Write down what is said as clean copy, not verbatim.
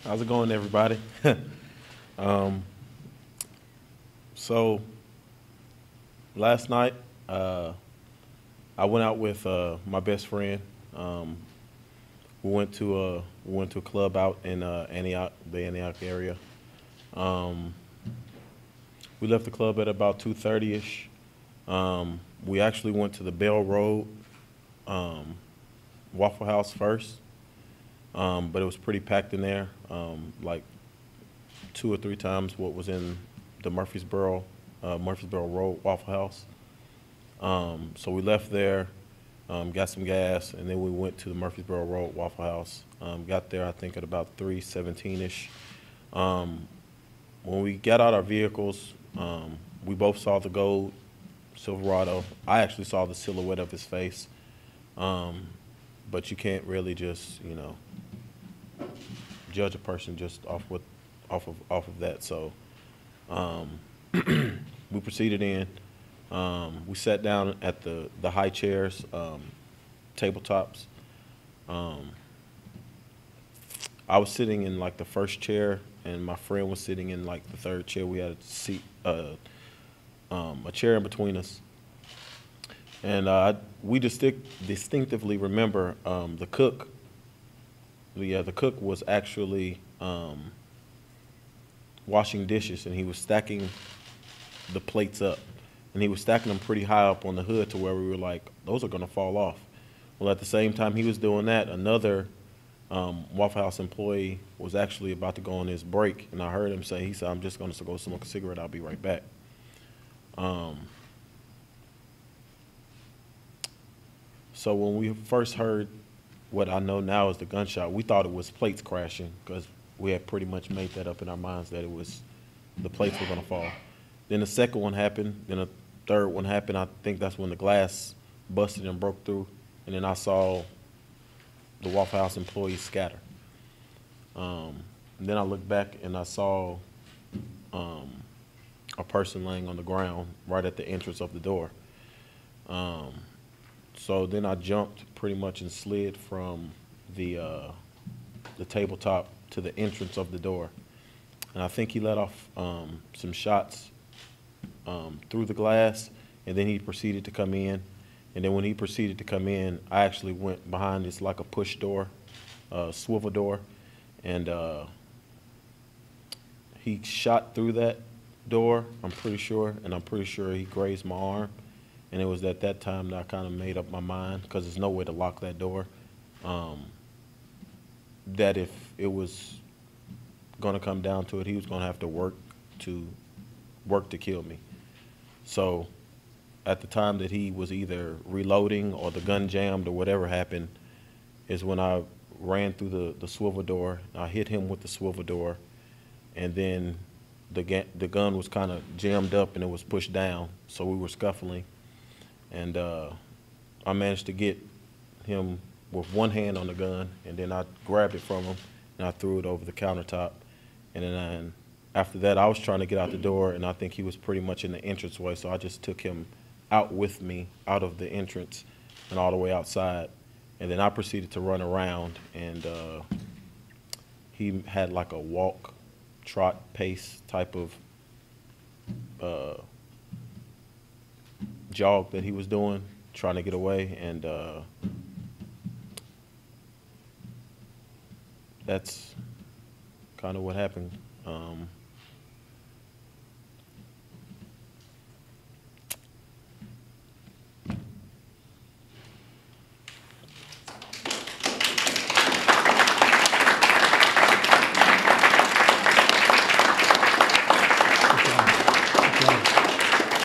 How's it going, everybody? um, so last night, I went out with my best friend. Um, we went to a club out in Antioch, the Antioch area. Um, we left the club at about 2:30 ish. We actually went to the Bell Road um, Waffle House first, but it was pretty packed in there. Like two or three times what was in the Murfreesboro Road Waffle House. So we left there, got some gas, and then we went to the Murfreesboro Road Waffle House. Got there, I think, at about 3:17 ish. Um, when we got out our vehicles, we both saw the gold Silverado. I actually saw the silhouette of his face, um, but you can't really just, judge a person just off of that. So um, we proceeded in. We sat down at the high chairs, tabletops. Um, I was sitting in like the first chair, and my friend was sitting in like the third chair. We had a chair in between us, and we distinctively remember the cook. Yeah, the cook was actually washing dishes, and he was stacking the plates up, and he was stacking them pretty high up on the hood to where we were like, those are going to fall off. Well, at the same time he was doing that, another Waffle House employee was actually about to go on his break, and I heard him say, he said, "I'm just going to go smoke a cigarette. I'll be right back." Um, so when we first heard what I know now is the gunshot, we thought it was plates crashing because we had pretty much made that up in our minds that it was the plates were going to fall. Then the second one happened. Then a third one happened. I think that's when the glass busted and broke through. And then I saw the Waffle House employees scatter. And then I looked back and I saw um, a person laying on the ground right at the entrance of the door. Um, so then I jumped pretty much and slid from the tabletop to the entrance of the door. And I think he let off some shots through the glass, and then he proceeded to come in. And then when he proceeded to come in, I actually went behind this like a push door, swivel door, and he shot through that door, I'm pretty sure, and I'm pretty sure he grazed my arm. And it was at that time that I kind of made up my mind, because there's no way to lock that door, that if it was going to come down to it, he was going to have to work to kill me. So at the time that he was either reloading or the gun jammed or whatever happened is when I ran through the swivel door. I hit him with the swivel door, and then the gun was kind of jammed up and it was pushed down, so we were scuffling. And I managed to get him with one hand on the gun, and then I grabbed it from him and I threw it over the countertop. And then after that, I was trying to get out the door, and I think he was pretty much in the entranceway, so I just took him out with me, out of the entrance and all the way outside. And then I proceeded to run around, and he had like a walk, trot, pace type of jog that he was doing, trying to get away, and that's kind of what happened.